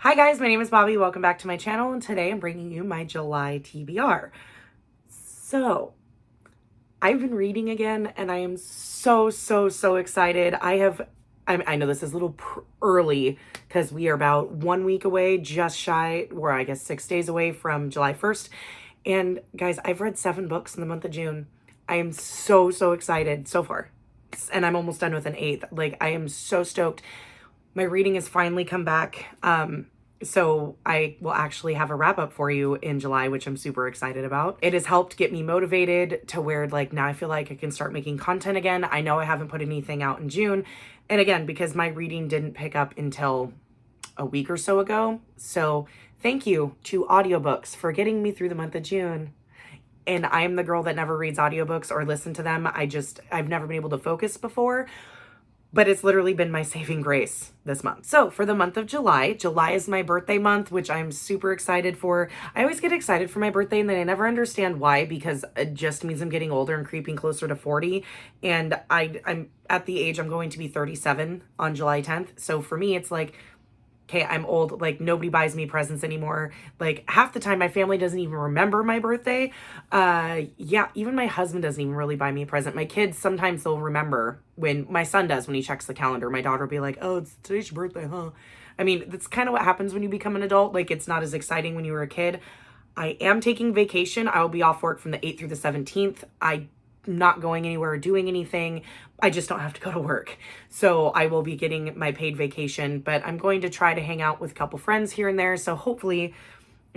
Hi guys, my name is Bobby. Welcome back to my channel, and today I'm bringing you my July TBR. So, I've been reading again, and I am so excited. I know this is a little early because we are about 1 week away, just shy, or I guess 6 days away from July 1st. And guys, I've read 7 books in the month of June. I am so excited so far. And I'm almost done with an 8th. Like, I am so stoked. My reading has finally come back. So I will actually have a wrap up for you in July, which I'm super excited about. It has helped get me motivated to where like now I feel like I can start making content again. I know I haven't put anything out in June. And again, because my reading didn't pick up until a week or so ago. So thank you to audiobooks for getting me through the month of June. And I am the girl that never reads audiobooks or listen to them. I've never been able to focus before. But it's literally been my saving grace this month. So for the month of July, July is my birthday month, which I'm super excited for. I always get excited for my birthday and then I never understand why, because it just means I'm getting older and creeping closer to 40. And I'm at the age I'm going to be 37 on July 10th. So for me, it's like, okay, I'm old. Like, nobody buys me presents anymore. Like, half the time my family doesn't even remember my birthday. Yeah, even my husband doesn't even really buy me a present. My kids, sometimes they'll remember. When my son does, when he checks the calendar. My daughter will be like, oh, it's today's your birthday, huh? I mean, that's kind of what happens when you become an adult. Like, it's not as exciting when you were a kid. I am taking vacation. I will be off work from the 8th through the 17th. I'm not going anywhere or doing anything. I just don't have to go to work. So I will be getting my paid vacation, but I'm going to try to hang out with a couple friends here and there. So hopefully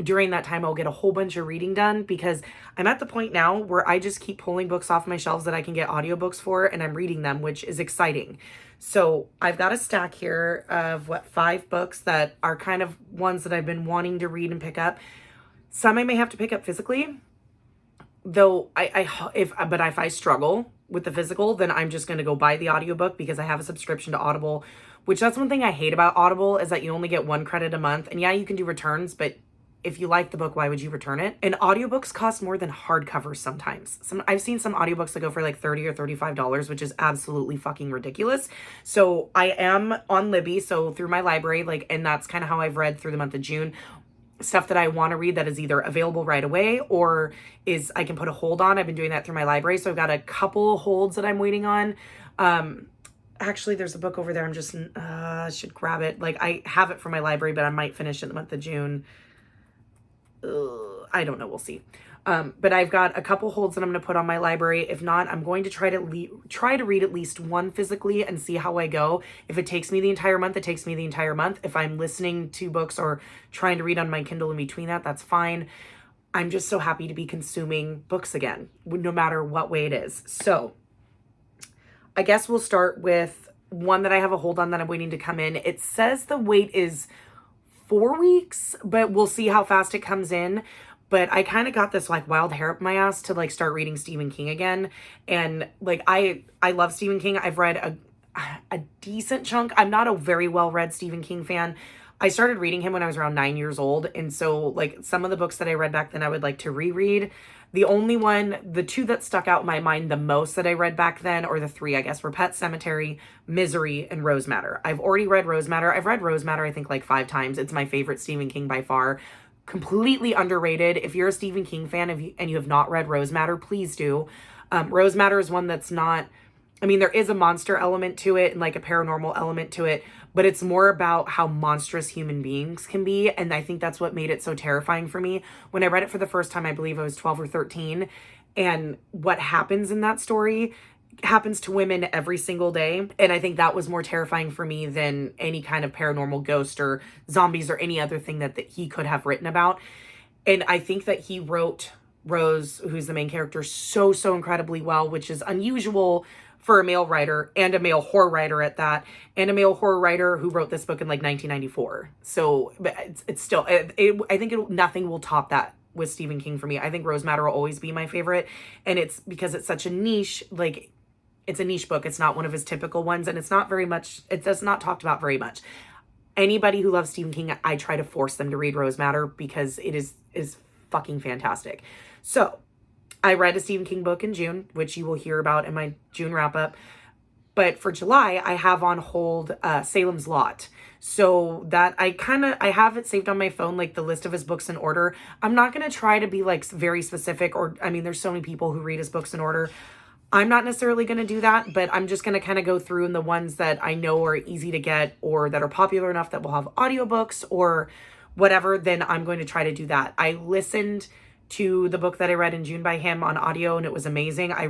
during that time, I'll get a whole bunch of reading done, because I'm at the point now where I just keep pulling books off my shelves that I can get audiobooks for, and I'm reading them, which is exciting. So I've got a stack here of 5 books that are kind of ones that I've been wanting to read and pick up. Some I may have to pick up physically, though if I struggle with the physical, then I'm just going to go buy the audiobook, because I have a subscription to Audible, which that's one thing I hate about Audible, is that you only get 1 credit a month. And yeah, you can do returns, but if you like the book, why would you return it? And audiobooks cost more than hardcovers sometimes. I've seen some audiobooks that go for like $30 or $35, which is absolutely fucking ridiculous. So I am on Libby, so through my library, like, and that's kind of how I've read through the month of June. Stuff that I want to read that is either available right away or is I can put a hold on. I've been doing that through my library. So I've got a couple holds that I'm waiting on. Actually, there's a book over there. I'm just, should grab it. Like, I have it from my library, but I might finish it in the month of June. I don't know. We'll see. But I've got a couple holds that I'm going to put on my library. If not, I'm going to try to read at least 1 physically and see how I go. If it takes me the entire month, it takes me the entire month. If I'm listening to books or trying to read on my Kindle in between that, that's fine. I'm just so happy to be consuming books again, no matter what way it is. So I guess we'll start with one that I have a hold on that I'm waiting to come in. It says the wait is 4 weeks, but we'll see how fast it comes in. But I kind of got this like wild hair up my ass to like start reading Stephen King again. And like, I love Stephen King. I've read a decent chunk. I'm not a very well-read Stephen King fan. I started reading him when I was around 9 years old. And so like some of the books that I read back then, I would like to reread. The 2 that stuck out in my mind the most that I read back then, or the 3, I guess, were Pet Sematary, Misery, and Rose Madder. I've already read Rose Madder. I've read Rose Madder, I think, like 5 times. It's my favorite Stephen King by far. Completely underrated. If you're a Stephen King fan and you have not read Rose Madder, please do. Rose Madder is one that's not, I mean, there is a monster element to it and like a paranormal element to it, but it's more about how monstrous human beings can be. And I think that's what made it so terrifying for me. When I read it for the first time, I believe I was 12 or 13. And what happens in that story happens to women every single day. And I think that was more terrifying for me than any kind of paranormal ghost or zombies or any other thing that he could have written about. And I think that he wrote Rose, who's the main character, so incredibly well, which is unusual for a male writer, and a male horror writer at that, and a male horror writer who wrote this book in like 1994. So but it's still, I think nothing will top that with Stephen King for me. I think Rose Madder will always be my favorite. And it's because it's such a niche, like, it's a niche book. It's not one of his typical ones, and it's not very much, it does not talked about very much. Anybody who loves Stephen King, I try to force them to read Rose Madder because it is fucking fantastic. So I read a Stephen King book in June, which you will hear about in my June wrap up. But for July, I have on hold Salem's Lot. So that I have it saved on my phone, like the list of his books in order. I'm not going to try to be like very specific, or I mean, there's so many people who read his books in order. I'm not necessarily going to do that, but I'm just going to kind of go through and the ones that I know are easy to get or that are popular enough that will have audiobooks or whatever, then I'm going to try to do that. I listened to the book that I read in June by him on audio, and it was amazing. I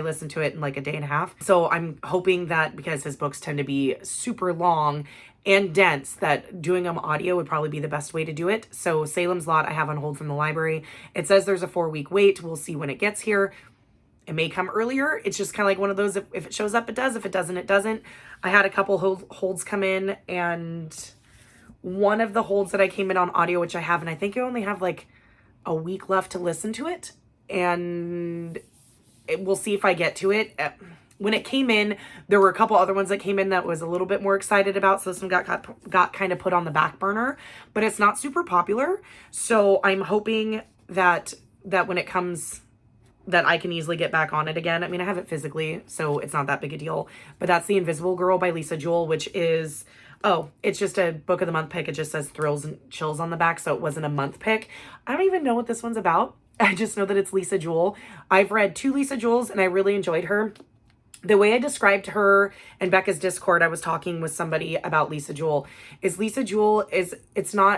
listened to it in like a day and a half. So I'm hoping that because his books tend to be super long and dense, that doing them audio would probably be the best way to do it. So Salem's Lot I have on hold from the library. It says there's a 4-week wait. We'll see when it gets here. It may come earlier. It's just kind of like one of those, if it shows up, it does. If it doesn't, it doesn't. I had a couple holds come in, and one of the holds that I came in on audio, which I have, and I think I only have like a week left to listen to it, and we'll see if I get to it. When it came in, there were a couple other ones that came in that was a little bit more excited about, so this one got kind of put on the back burner, but it's not super popular. So I'm hoping that when it comes, that I can easily get back on it again. I mean, I have it physically, so it's not that big a deal. But that's The Invisible Girl by Lisa Jewell, which is, it's just a book of the month pick. It just says thrills and chills on the back, so it wasn't a month pick. I don't even know what this one's about. I just know that it's Lisa Jewell. I've read 2 Lisa Jewells, and I really enjoyed her. The way I described her in Becca's Discord, I was talking with somebody about Lisa Jewell,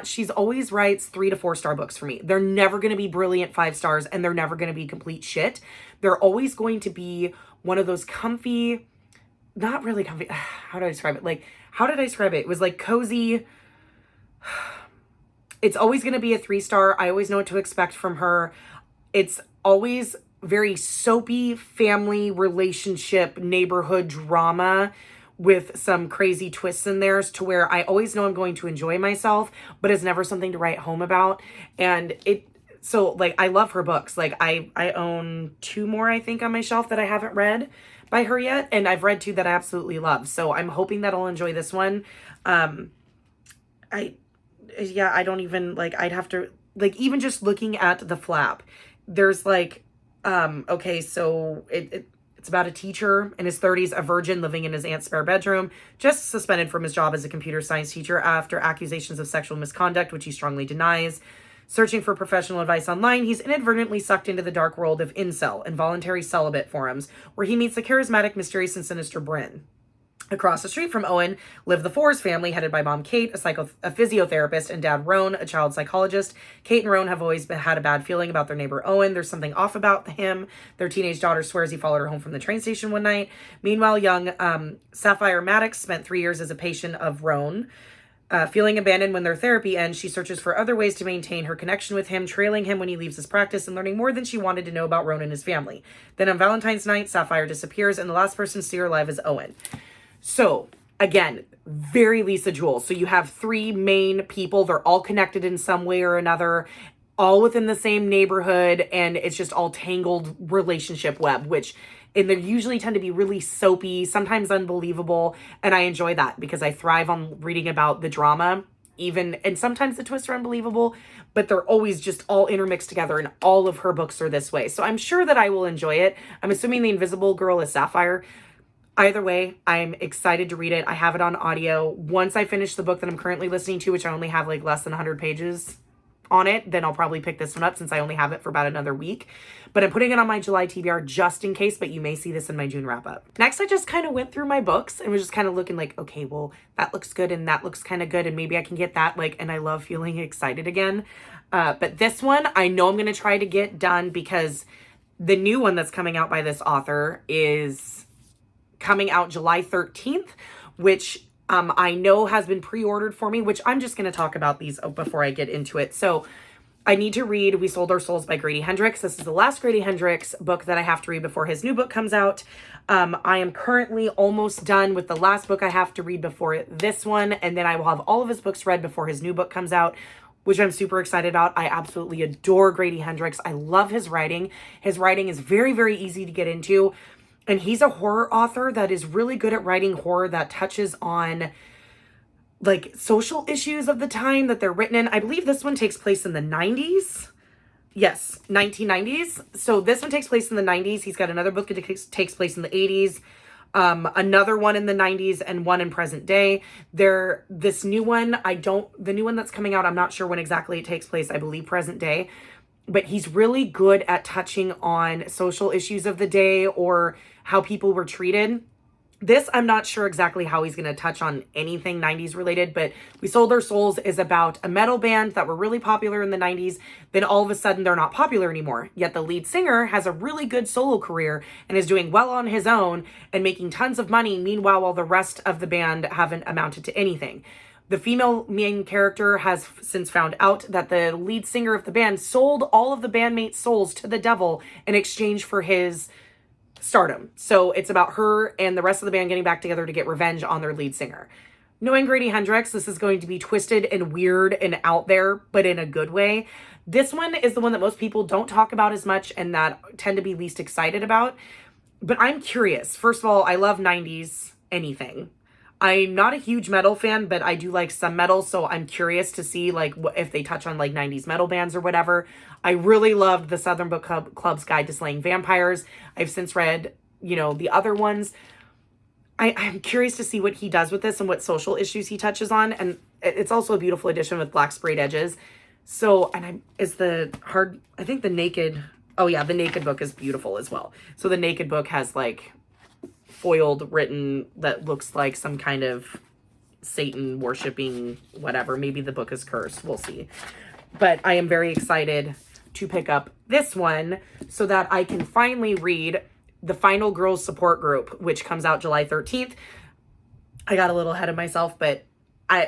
she's always writes 3 to 4 star books for me. They're never going to be brilliant 5 stars, and they're never going to be complete shit. They're always going to be one of those comfy, not really comfy. How did I describe it? It was like cozy. It's always going to be a 3 star. I always know what to expect from her. It's always very soapy family relationship neighborhood drama with some crazy twists in there, to where I always know I'm going to enjoy myself, but it's never something to write home about. And I love her books. Like I own 2 more, I think, on my shelf that I haven't read by her yet, and I've read 2 that I absolutely love. So I'm hoping that I'll enjoy this one. I don't even, like, I'd have to, like, even just looking at the flap, there's like, so it's about a teacher in his 30s, a virgin living in his aunt's spare bedroom, just suspended from his job as a computer science teacher after accusations of sexual misconduct, which he strongly denies. Searching for professional advice online, he's inadvertently sucked into the dark world of incel, involuntary celibate forums, where he meets the charismatic, mysterious, and sinister Bryn. Across the street from Owen live the Forrest family, headed by mom Kate, a physiotherapist, and dad Roan, a child psychologist. Kate and Roan have always had a bad feeling about their neighbor Owen. There's something off about him. Their teenage daughter swears he followed her home from the train station one night. Meanwhile, young Sapphire Maddox spent 3 years as a patient of Roan. Feeling abandoned when their therapy ends, she searches for other ways to maintain her connection with him, trailing him when he leaves his practice and learning more than she wanted to know about Roan and his family. Then on Valentine's night, Sapphire disappears, and the last person to see her alive is Owen. So, again, very Lisa Jewell. So you have 3 main people. They're all connected in some way or another, all within the same neighborhood, and it's just all tangled relationship web, and they usually tend to be really soapy, sometimes unbelievable, and I enjoy that because I thrive on reading about the drama, and sometimes the twists are unbelievable, but they're always just all intermixed together, and all of her books are this way. So I'm sure that I will enjoy it. I'm assuming The Invisible Girl is Sapphire. Either way, I'm excited to read it. I have it on audio. Once I finish the book that I'm currently listening to, which I only have like less than 100 pages on it, then I'll probably pick this one up since I only have it for about another week. But I'm putting it on my July TBR just in case, but you may see this in my June wrap up. Next, I just kind of went through my books and was just kind of looking like, okay, well, that looks good and that looks kind of good and maybe I can get that, and I love feeling excited again. But this one, I know I'm going to try to get done because the new one that's coming out by this author is coming out July 13th, which I know has been pre-ordered for me, which I'm just going to talk about these before I get into it. So I need to read We Sold Our Souls by Grady Hendrix. This is the last Grady Hendrix book that I have to read before his new book comes out. I am currently almost done with the last book I have to read before this one, and then I will have all of his books read before his new book comes out, which I'm super excited about. I absolutely adore Grady Hendrix. I love his writing. His writing is very, very easy to get into. And he's a horror author that is really good at writing horror that touches on like social issues of the time that they're written in. I believe this one takes place in the 90s. Yes, 1990s. So this one takes place in the 90s. He's got another book that takes place in the 80s. another one in the 90s, and one in present day. This new one, the new one that's coming out, I'm not sure when exactly it takes place. I believe present day, but he's really good at touching on social issues of the day or how people were treated. This, I'm not sure exactly how he's going to touch on anything 90s related, but We Sold Our Souls is about a metal band that were really popular in the 90s. Then all of a sudden they're not popular anymore. Yet the lead singer has a really good solo career and is doing well on his own and making tons of money. Meanwhile, while the rest of the band haven't amounted to anything. The female main character has since found out that the lead singer of the band sold all of the bandmates' souls to the devil in exchange for his stardom. So it's about her and the rest of the band getting back together to get revenge on their lead singer. Knowing Grady Hendrix, this is going to be twisted and weird and out there, but in a good way. This one is the one that most people don't talk about as much and that tend to be least excited about. But I'm curious. First of all, I love 90s anything. I'm not a huge metal fan, but I do like some metal, so I'm curious to see like if they touch on like 90s metal bands or whatever. I really loved the Southern Book Club's Guide to Slaying Vampires. I've since read, the other ones. I'm curious to see what he does with this and what social issues he touches on, and it's also a beautiful edition with black sprayed edges. So, I think the Naked, the Naked book is beautiful as well. So the Naked book has like foiled written that looks like some kind of Satan worshipping whatever. Maybe the book is cursed. We'll see. But I am very excited to pick up this one so that I can finally read The Final Girls Support Group, which comes out July 13th. I got a little ahead of myself, but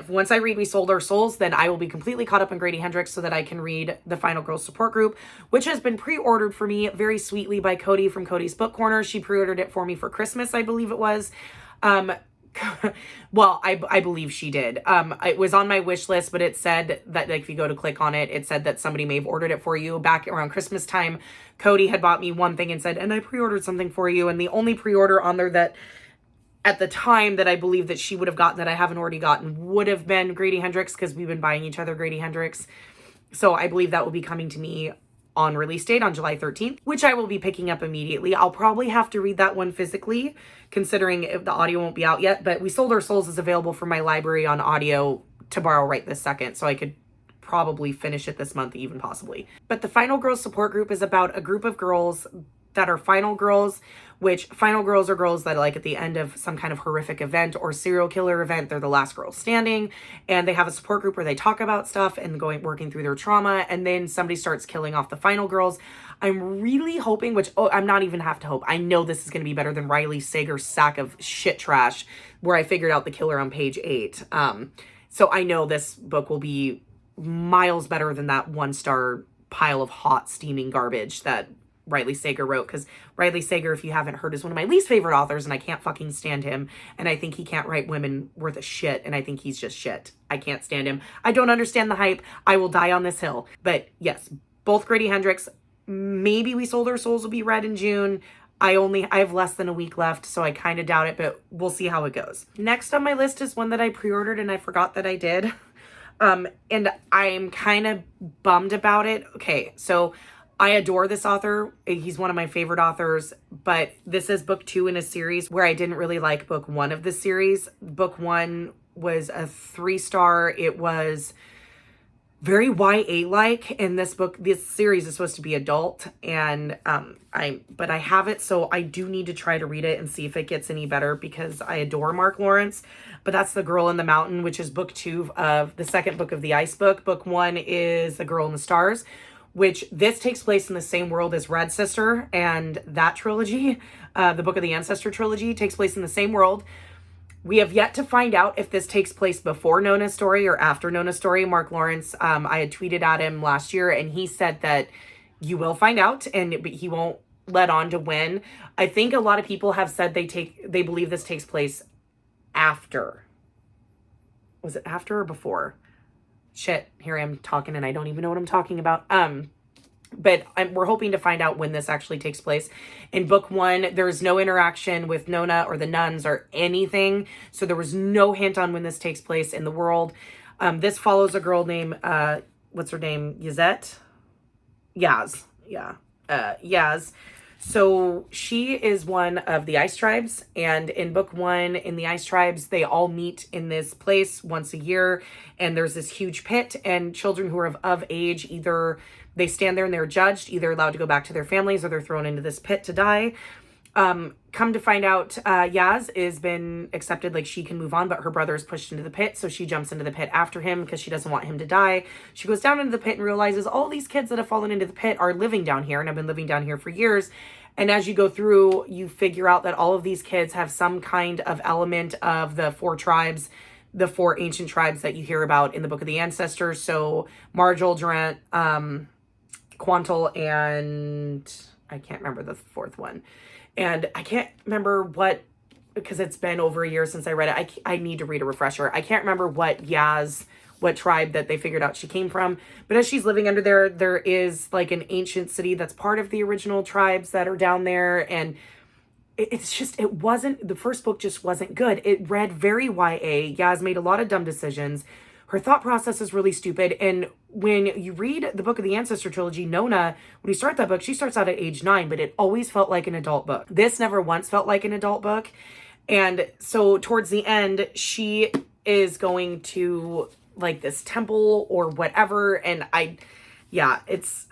once I read We Sold Our Souls, then I will be completely caught up on Grady Hendrix so that I can read The Final Girls Support Group, which has been pre-ordered for me very sweetly by Cody from Cody's Book Corner. She pre-ordered it for me for Christmas, I believe it was. Well, I believe she did. It was on my wish list, but it said that like if you go to click on it, it said that somebody may have ordered it for you. Back around Christmas time, Cody had bought me one thing and said, and I pre-ordered something for you. And the only pre-order on there that at the time that I believe that she would have gotten that I haven't already gotten would have been Grady Hendrix, because we've been buying each other Grady Hendrix. So I believe that will be coming to me on release date on July 13th, which I will be picking up immediately. I'll probably have to read that one physically, considering if the audio won't be out yet, but We Sold Our Souls is available from my library on audio to borrow right this second, so I could probably finish it this month, even possibly. But the Final Girls Support Group is about a group of girls that are final girls, which final girls are girls that like at the end of some kind of horrific event or serial killer event, they're the last girl standing, and they have a support group where they talk about stuff and working through their trauma, and then somebody starts killing off the final girls. I'm really hoping, I'm not even have to hope, I know this is going to be better than Riley Sager's sack of shit trash where I figured out the killer on page 8. So I know this book will be miles better than that 1-star pile of hot steaming garbage that Riley Sager wrote, because Riley Sager, if you haven't heard, is one of my least favorite authors, and I can't fucking stand him, and I think he can't write women worth a shit, and I think he's just shit. I can't stand him. I don't understand the hype. I will die on this hill. But yes, both Grady Hendrix, maybe We Sold Our Souls will be read in June. I have less than a week left, so I kind of doubt it, but we'll see how it goes. Next on my list is one that I pre-ordered and I forgot that I did. And I'm kind of bummed about it. Okay, so I adore this author. He's one of my favorite authors, but this is book 2 in a series where I didn't really like book 1 of the series. Book 1 was a 3-star. It was very YA-like, and this series is supposed to be adult, and but I have it, so I do need to try to read it and see if it gets any better, because I adore Mark Lawrence. But that's The Girl in the Mountain, which is book 2 of the second book of the Ice book. Book 1 is The Girl in the Stars, which this takes place in the same world as Red Sister, and that trilogy, the Book of the Ancestor trilogy, takes place in the same world. We have yet to find out if this takes place before Nona's story or after Nona's story. Mark Lawrence, I had tweeted at him last year, and he said that you will find out, but he won't let on to when. I think a lot of people have said they believe this takes place after. Was it after or before? Shit, here I am talking and I don't even know what I'm talking about. But we're hoping to find out when this actually takes place. In book 1, there's no interaction with Nona or the nuns or anything. So there was no hint on when this takes place in the world. This follows a girl named, what's her name? Yazette? Yaz. Yeah. Yaz. So she is one of the ice tribes, and in book 1, in the ice tribes, they all meet in this place once a year, and there's this huge pit, and children who are of age, either they stand there and they're judged, either allowed to go back to their families, or they're thrown into this pit to die. Come to find out, Yaz has been accepted, like she can move on, but her brother is pushed into the pit, so she jumps into the pit after him because she doesn't want him to die. She goes down into the pit and realizes all these kids that have fallen into the pit are living down here and have been living down here for years. And as you go through, you figure out that all of these kids have some kind of element of the 4 tribes, the 4 ancient tribes that you hear about in the Book of the Ancestors. So Marjol, Durant, Quantal, and I can't remember the 4th one. And I can't remember what, because it's been over a year since I read it. I need to read a refresher. I can't remember what tribe that they figured out she came from. But as she's living under there is like an ancient city that's part of the original tribes that are down there. And the first book just wasn't good. It read very YA. Yaz made a lot of dumb decisions. Her thought process is really stupid. And when you read the Book of the Ancestor trilogy, Nona, when you start that book, she starts out at age 9, but it always felt like an adult book. This never once felt like an adult book. And so towards the end, she is going to like this temple or whatever. And it's,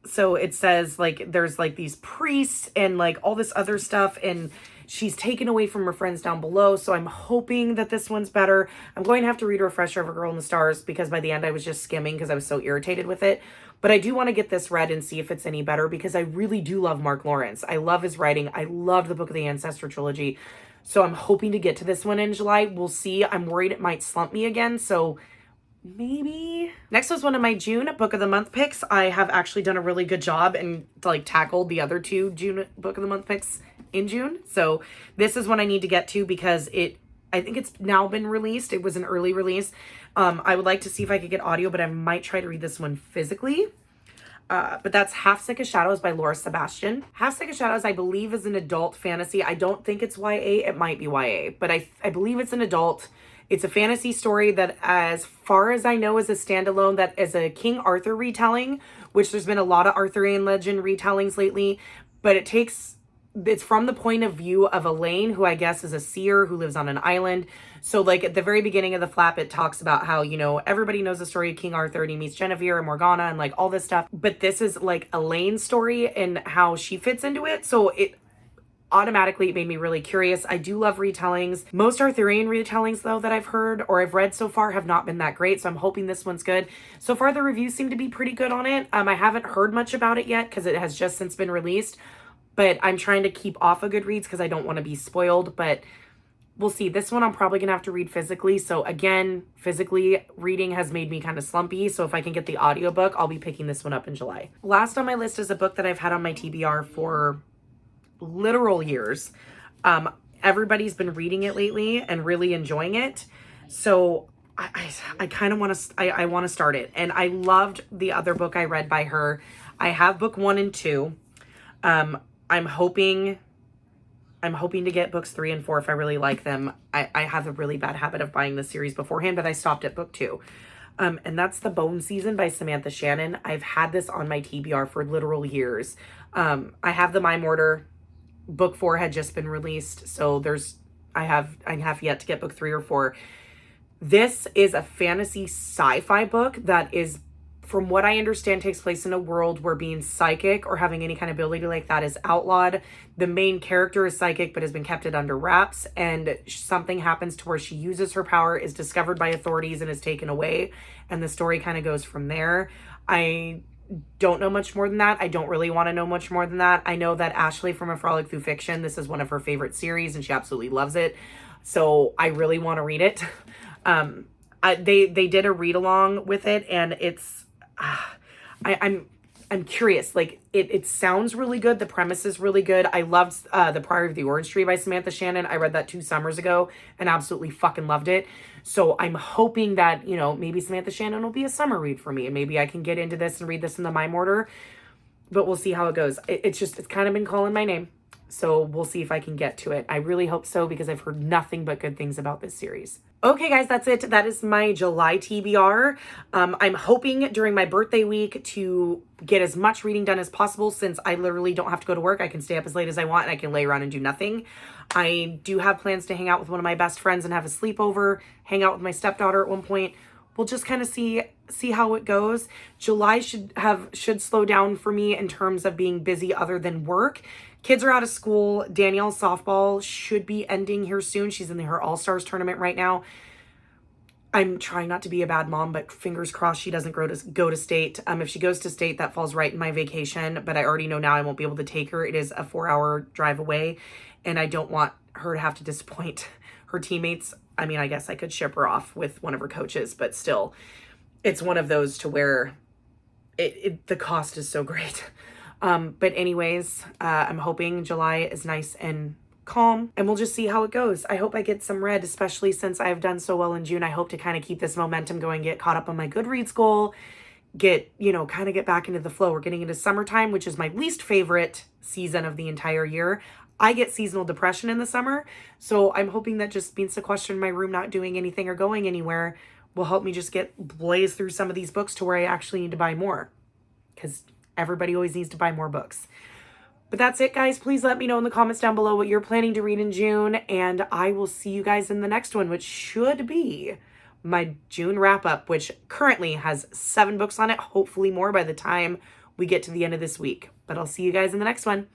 so it says like, there's like these priests and like all this other stuff, and she's taken away from her friends down below. So I'm hoping that this one's better. I'm going to have to read a refresher of A Girl in the Stars because by the end I was just skimming because I was so irritated with it. But I do want to get this read and see if it's any better because I really do love Mark Lawrence. I love his writing. I loved the Book of the Ancestor trilogy. So I'm hoping to get to this one in July. We'll see. I'm worried it might slump me again. So maybe. Next was one of my June Book of the Month picks. I have actually done a really good job and like tackled the other 2 June Book of the Month picks in June. So this is one I need to get to because I think it's now been released. It was an early release. I would like to see if I could get audio, but I might try to read this one physically. But that's Half Sick of Shadows by Laura Sebastian. Half Sick of Shadows, I believe, is an adult fantasy. I don't think it's YA. It might be YA, but I believe it's an adult. It's a fantasy story that, as far as I know, is a standalone, that is a King Arthur retelling, which there's been a lot of Arthurian legend retellings lately, but it's from the point of view of Elaine, who I guess is a seer who lives on an island. So like at the very beginning of the flap, it talks about how, everybody knows the story of King Arthur and he meets Guinevere and Morgana and like all this stuff. But this is like Elaine's story and how she fits into it. So it automatically made me really curious. I do love retellings. Most Arthurian retellings though that I've heard or I've read so far have not been that great. So I'm hoping this one's good. So far the reviews seem to be pretty good on it. I haven't heard much about it yet because it has just since been released. But I'm trying to keep off of Goodreads because I don't want to be spoiled. But we'll see. This one I'm probably going to have to read physically. So again, physically reading has made me kind of slumpy. So if I can get the audiobook, I'll be picking this one up in July. Last on my list is a book that I've had on my TBR for literal years. Everybody's been reading it lately and really enjoying it. So I kind of want to, I want to start it. And I loved the other book I read by her. I have book 1 and 2. I'm hoping to get books 3 and 4 if I really like them. I have a really bad habit of buying the series beforehand, but I stopped at book 2. And that's The Bone Season by Samantha Shannon. I've had this on my TBR for literal years. I have the Mime Order. Book 4 had just been released, so I have yet to get book 3 or 4. This is a fantasy sci-fi book that is, from what I understand, takes place in a world where being psychic or having any kind of ability like that is outlawed. The main character is psychic but has been kept it under wraps, and something happens to where she uses her power, is discovered by authorities, and is taken away, and the story kind of goes from there. I don't know much more than that. I don't really want to know much more than that. I know that Ashley from A Frolic Through Fiction, this is one of her favorite series and she absolutely loves it. So I really want to read it. They did a read along with it, and it's I'm curious. Like it sounds really good. The premise is really good. I loved The Priory of the Orange Tree by Samantha Shannon. I read that 2 summers ago and absolutely fucking loved it. So I'm hoping that, maybe Samantha Shannon will be a summer read for me, and maybe I can get into this and read this in the Mime Order, but we'll see how it goes. It's kind of been calling my name. So we'll see if I can get to it. I really hope so because I've heard nothing but good things about this series. Okay, guys, that's it. That is my July TBR. I'm hoping during my birthday week to get as much reading done as possible since I literally don't have to go to work. I can stay up as late as I want and I can lay around and do nothing. I do have plans to hang out with one of my best friends and have a sleepover, hang out with my stepdaughter at one point. We'll just kind of see how it goes. July should slow down for me in terms of being busy other than work. Kids are out of school. Danielle's softball should be ending here soon. She's in her All-Stars tournament right now. I'm trying not to be a bad mom, but fingers crossed she doesn't go to state. If she goes to state, that falls right in my vacation, but I already know now I won't be able to take her. It is a 4-hour drive away, and I don't want her to have to disappoint her teammates. I mean, I guess I could ship her off with one of her coaches, but still, it's one of those to where the cost is so great. But anyways, I'm hoping July is nice and calm, and we'll just see how it goes. I hope I get some read, especially since I've done so well in June. I hope to kind of keep this momentum going, get caught up on my Goodreads goal, kind of get back into the flow. We're getting into summertime, which is my least favorite season of the entire year. I get seasonal depression in the summer, so I'm hoping that just being sequestered in my room, not doing anything or going anywhere, will help me just blaze through some of these books to where I actually need to buy more, because everybody always needs to buy more books. But that's it, guys. Please let me know in the comments down below what you're planning to read in June, and I will see you guys in the next one, which should be my June wrap-up, which currently has 7 books on it, hopefully more by the time we get to the end of this week. But I'll see you guys in the next one.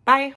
Bye!